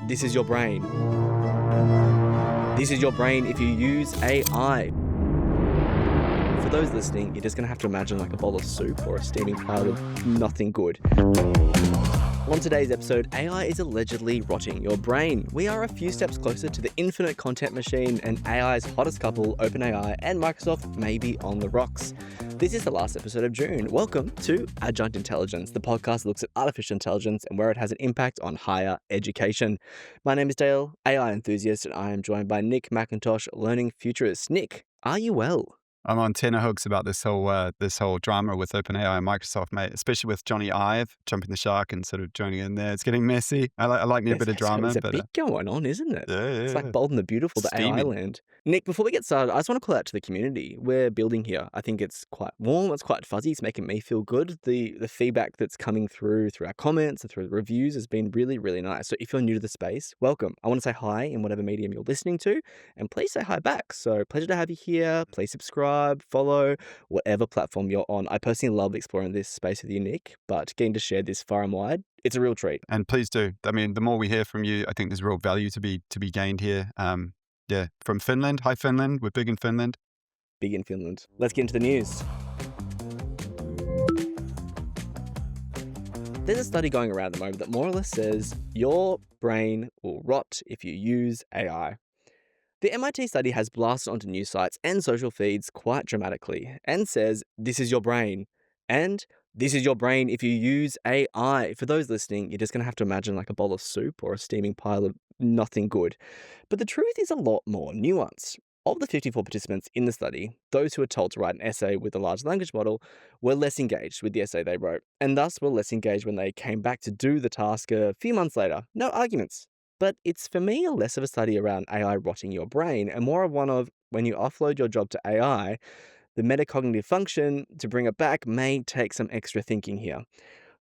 This is your brain. This is your brain if you use AI. For those listening, you're just going to have to imagine like a bowl of soup or a steaming pile of nothing good. On today's episode, AI is allegedly rotting your brain. We are a few steps closer to the infinite content machine, and AI's hottest couple, OpenAI and Microsoft, may be on the rocks. This is the last episode of June. Welcome to Adjunct Intelligence, the podcast that looks at artificial intelligence and where it has an impact on higher education. My name is Dale, AI enthusiast, and I am joined by Nick McIntosh, learning futurist. Nick, are you well? I'm on tenterhooks about this whole drama with OpenAI and Microsoft, mate. Especially with Johnny Ive jumping the shark and sort of joining in there. It's getting messy. I like me a bit of drama. There's a bit going on, isn't it? Yeah. It's like Bold and the Beautiful, the AI land. Nick, before we get started, I just want to call out to the community. We're building here. I think it's quite warm. It's quite fuzzy. It's making me feel good. The feedback that's coming through our comments and through the reviews has been really, really nice. So if you're new to the space, welcome. I want to say hi in whatever medium you're listening to, and please say hi back. So pleasure to have you here. Please subscribe, follow, whatever platform you're on. I personally love exploring this space with you, Nick, but getting to share this far and wide, it's a real treat. And please do. I mean, the more we hear from you, I think there's real value to be gained here. Yeah, from Finland. Hi, Finland. We're big in Finland. Big in Finland. Let's get into the news. There's a study going around at the moment that more or less says your brain will rot if you use AI. The MIT study has blasted onto news sites and social feeds quite dramatically and says, this is your brain. And this is your brain if you use AI. For those listening, you're just going to have to imagine like a bowl of soup or a steaming pile of nothing good. But the truth is a lot more nuanced. Of the 54 participants in the study, those who were told to write an essay with a large language model were less engaged with the essay they wrote, and thus were less engaged when they came back to do the task a few months later. No arguments. But it's, for me, less of a study around AI rotting your brain and more of one of when you offload your job to AI, the metacognitive function to bring it back may take some extra thinking here.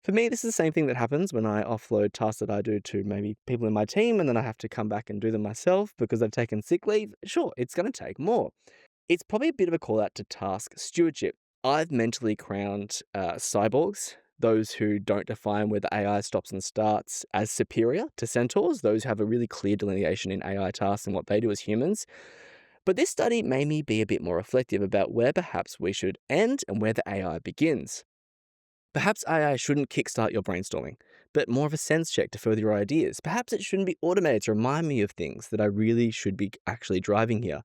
For me, this is the same thing that happens when I offload tasks that I do to maybe people in my team and then I have to come back and do them myself because I've taken sick leave. Sure, it's going to take more. It's probably a bit of a call out to task stewardship. I've mentally crowned cyborgs, those who don't define where the AI stops and starts, as superior to centaurs, those who have a really clear delineation in AI tasks and what they do as humans. But this study made me be a bit more reflective about where perhaps we should end and where the AI begins. Perhaps AI shouldn't kickstart your brainstorming, but more of a sense check to further your ideas. Perhaps it shouldn't be automated to remind me of things that I really should be actually driving here.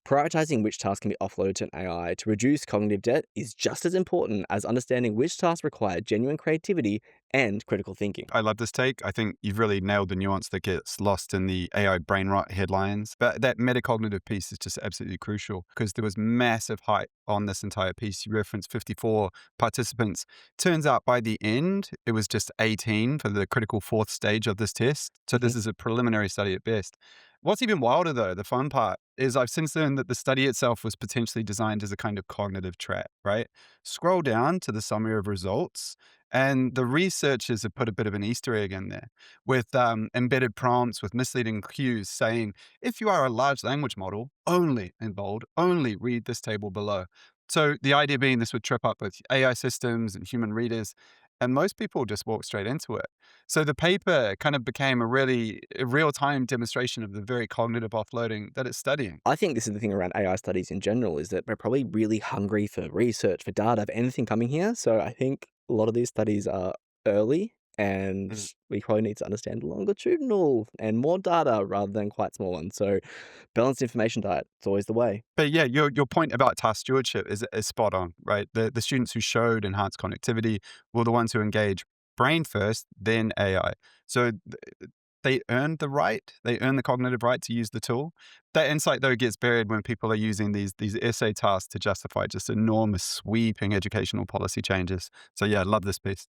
Prioritizing which tasks can be offloaded to an AI to reduce cognitive debt is just as important as understanding which tasks require genuine creativity and critical thinking. I love this take. I think you've really nailed the nuance that gets lost in the AI brain rot headlines. But that metacognitive piece is just absolutely crucial because there was massive hype on this entire piece. You referenced 54 participants. Turns out by the end, it was just 18 for the critical fourth stage of this test. So this is a preliminary study at best. What's even wilder, though, the fun part, is I've since learned that the study itself was potentially designed as a kind of cognitive trap, right? Scroll down to the summary of results, and the researchers have put a bit of an Easter egg in there with embedded prompts with misleading cues saying, if you are a large language model, only, in bold, only read this table below. So the idea being this would trip up both AI systems and human readers, and most people just walk straight into it. So the paper kind of became a real-time demonstration of the very cognitive offloading that it's studying. I think this is the thing around AI studies in general, is that we're probably really hungry for research, for data, for anything coming here. So I think a lot of these studies are early and we probably need to understand longitudinal and more data rather than quite small ones. So balanced information diet, it's always the way. But yeah, your point about task stewardship is spot on, right? The students who showed enhanced connectivity were the ones who engaged brain first, then AI. So they earned the cognitive right to use the tool. That insight, though, gets buried when people are using these essay tasks to justify just enormous sweeping educational policy changes. So yeah, I love this piece.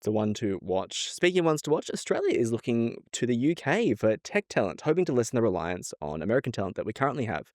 It's a one to watch. Speaking of ones to watch, Australia is looking to the UK for tech talent, hoping to lessen the reliance on American talent that we currently have.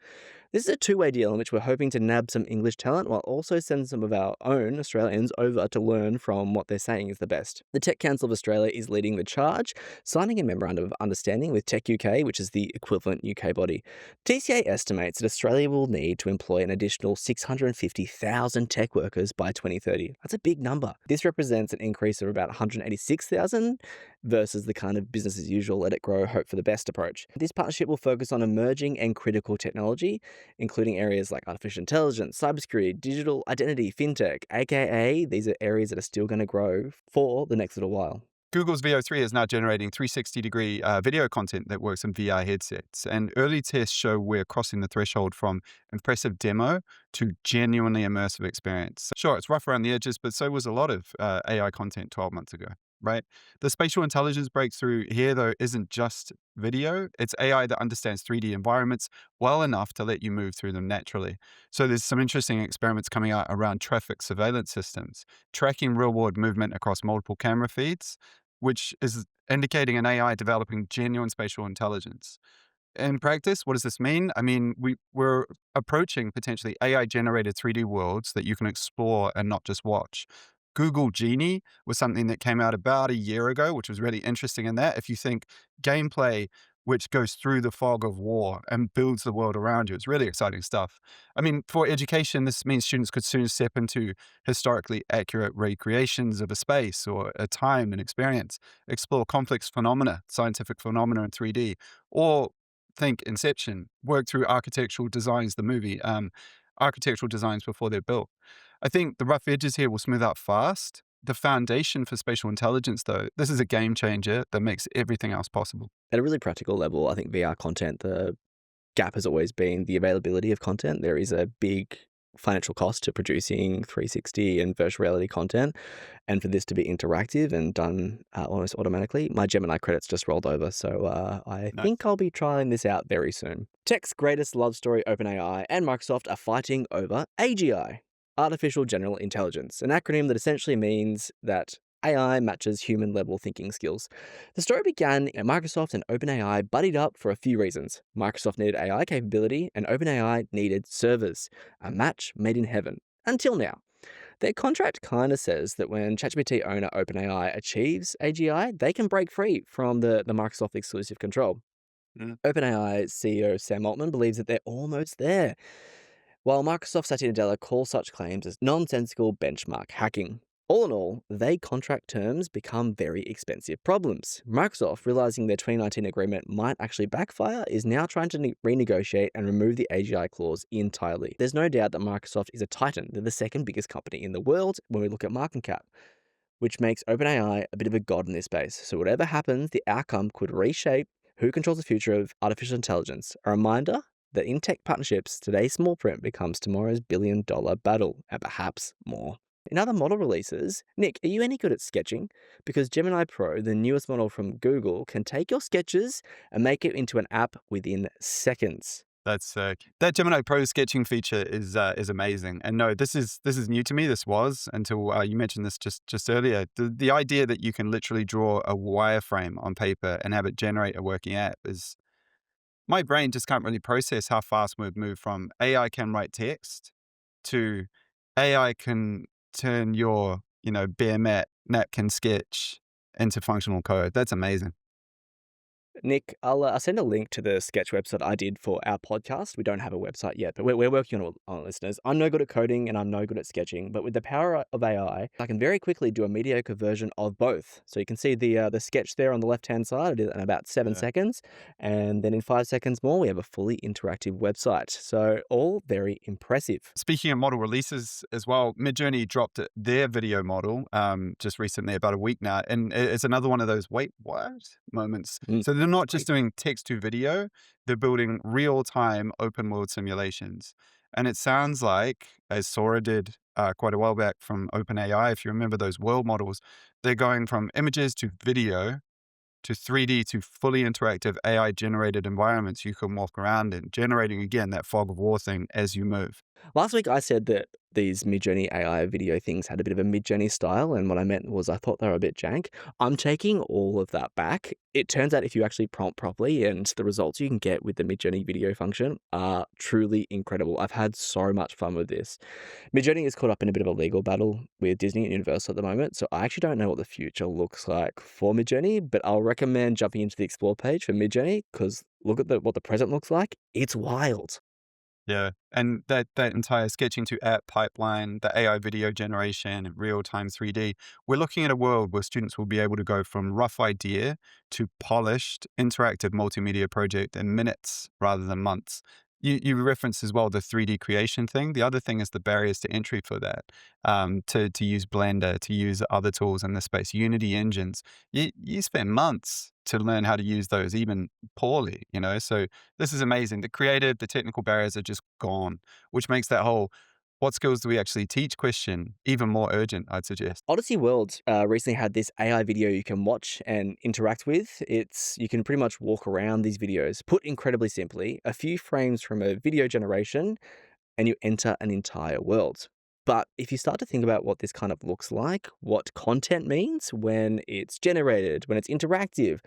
This is a two-way deal in which we're hoping to nab some English talent while also send some of our own Australians over to learn from what they're saying is the best. The Tech Council of Australia is leading the charge, signing a memorandum of understanding with Tech UK, which is the equivalent UK body. TCA estimates that Australia will need to employ an additional 650,000 tech workers by 2030. That's a big number. This represents an increase of about 186,000 versus the kind of business as usual, let it grow, hope for the best approach. This partnership will focus on emerging and critical technology, including areas like artificial intelligence, cybersecurity, digital identity, fintech, aka these are areas that are still going to grow for the next little while. Google's VO3 is now generating 360-degree video content that works in VR headsets. And early tests show we're crossing the threshold from impressive demo to genuinely immersive experience. Sure, it's rough around the edges, but so was a lot of AI content 12 months ago, right? The spatial intelligence breakthrough here, though, isn't just video. It's AI that understands 3D environments well enough to let you move through them naturally. So there's some interesting experiments coming out around traffic surveillance systems, tracking real-world movement across multiple camera feeds, which is indicating an AI developing genuine spatial intelligence. In practice, what does this mean? I mean, we're approaching potentially AI-generated 3D worlds that you can explore and not just watch. Google Genie was something that came out about a year ago, which was really interesting in that. If you think gameplay which goes through the fog of war and builds the world around you, it's really exciting stuff. I mean, for education, this means students could soon step into historically accurate recreations of a space or a time and experience, explore complex phenomena, scientific phenomena in 3D, or think Inception, work through architectural designs, the movie, architectural designs before they're built. I think the rough edges here will smooth out fast. The foundation for spatial intelligence, though, this is a game changer that makes everything else possible. At a really practical level, I think VR content, the gap has always been the availability of content. There is a big financial cost to producing 360 and virtual reality content. And for this to be interactive and done almost automatically, my Gemini credits just rolled over. So I Nice. think I'll be trying this out very soon. Tech's greatest love story, OpenAI, and Microsoft are fighting over AGI, Artificial General Intelligence, an acronym that essentially means that AI matches human level thinking skills. The story began when Microsoft and OpenAI buddied up for a few reasons. Microsoft needed AI capability, and OpenAI needed servers. A match made in heaven. Until now. Their contract kind of says that when ChatGPT owner OpenAI achieves AGI, they can break free from the Microsoft exclusive control. Mm. OpenAI CEO Sam Altman believes that they're almost there, while Microsoft Satya Nadella calls such claims as nonsensical benchmark hacking. All in all, they contract terms become very expensive problems. Microsoft, realizing their 2019 agreement might actually backfire, is now trying to renegotiate and remove the AGI clause entirely. There's no doubt that Microsoft is a titan. They're the second biggest company in the world when we look at market cap, which makes OpenAI a bit of a god in this space. So whatever happens, the outcome could reshape who controls the future of artificial intelligence. A reminder that in tech partnerships, today's small print becomes tomorrow's billion-dollar battle, and perhaps more. In other model releases, Nick, are you any good at sketching? Because Gemini Pro, the newest model from Google, can take your sketches and make it into an app within seconds. That's sick. That Gemini Pro sketching feature is amazing. And no, this is new to me. This was until you mentioned this just earlier. The idea that you can literally draw a wireframe on paper and have it generate a working app is, my brain just can't really process how fast we've moved from AI can write text to AI can turn your bare napkin sketch into functional code. That's amazing. Nick, I'll send a link to the sketch website I did for our podcast. We don't have a website yet, but we're working on it, listeners. I'm no good at coding and I'm no good at sketching, but with the power of AI, I can very quickly do a mediocre version of both. So you can see the sketch there on the left-hand side. I did it in about 7 seconds. And then in 5 seconds more, we have a fully interactive website. So all very impressive. Speaking of model releases as well, Midjourney dropped their video model just recently, about a week now, and it's another one of those wait, what moments. Mm. So they're not just doing text to video, they're building real-time open world simulations. And it sounds like, as Sora did quite a while back from OpenAI, if you remember those world models, they're going from images to video to 3D to fully interactive AI-generated environments you can walk around in, generating, again, that fog of war thing as you move. Last week, I said that these Midjourney AI video things had a bit of a Midjourney style, and what I meant was I thought they were a bit jank. I'm taking all of that back. It turns out if you actually prompt properly, and the results you can get with the Midjourney video function are truly incredible. I've had so much fun with this. Midjourney is caught up in a bit of a legal battle with Disney and Universal at the moment, so I actually don't know what the future looks like for Midjourney, but I'll recommend jumping into the Explore page for Midjourney, because look at what the present looks like. It's wild. Yeah, and that entire sketching to app pipeline, the AI video generation, and real-time 3D, we're looking at a world where students will be able to go from rough idea to polished, interactive multimedia project in minutes rather than months. You referenced as well the 3D creation thing. The other thing is the barriers to entry for that. To use Blender, to use other tools in this space, Unity engines. You spend months to learn how to use those, even poorly, you know? So this is amazing. The creative, the technical barriers are just gone, which makes that whole "what skills do we actually teach?" question even more urgent, I'd suggest. Odyssey World recently had this AI video you can watch and interact with. You can pretty much walk around these videos. Put incredibly simply, a few frames from a video generation and you enter an entire world. But if you start to think about what this kind of looks like, what content means when it's generated, when it's interactive,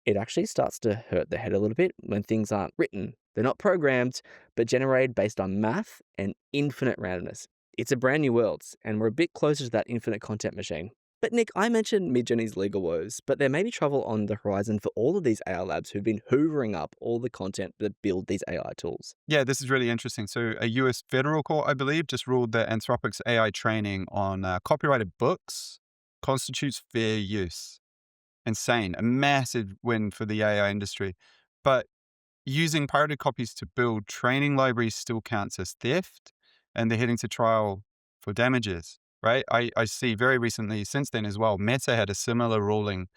it actually starts to hurt the head a little bit when things aren't written. They're not programmed, but generated based on math and infinite randomness. It's a brand new world, and we're a bit closer to that infinite content machine. But Nick, I mentioned Midjourney's legal woes, but there may be trouble on the horizon for all of these AI labs who've been hoovering up all the content that build these AI tools. Yeah, this is really interesting. So a US federal court, I believe, just ruled that Anthropic's AI training on copyrighted books constitutes fair use. Insane, a massive win for the AI industry. But using pirated copies to build training libraries still counts as theft, and they're heading to trial for damages, right? I see very recently, since then as well, Meta had a similar ruling,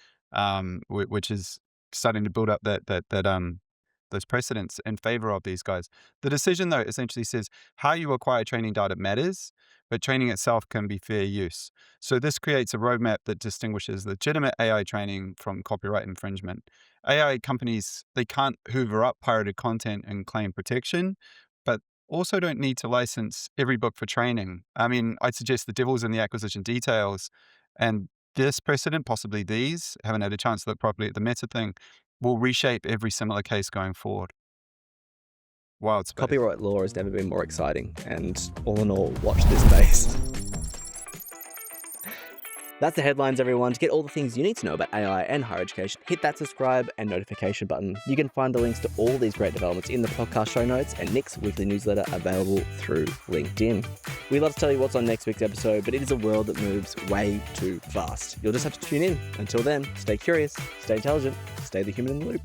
which is starting to build up those precedents in favor of these guys. The decision, though, essentially says how you acquire training data matters, but training itself can be fair use. So this creates a roadmap that distinguishes legitimate AI training from copyright infringement. AI companies, they can't hoover up pirated content and claim protection, but also don't need to license every book for training. I mean, I'd suggest the devil's in the acquisition details. And this precedent, possibly these, haven't had a chance to look properly at the Meta thing, will reshape every similar case going forward. Wild space. Copyright law has never been more exciting, and all in all, watch this space. That's the headlines, everyone. To get all the things you need to know about AI and higher education, hit that subscribe and notification button. You can find the links to all these great developments in the podcast show notes and Nick's weekly newsletter available through LinkedIn. We'd love to tell you what's on next week's episode, but it is a world that moves way too fast. You'll just have to tune in. Until then, stay curious, stay intelligent, stay the human in the loop.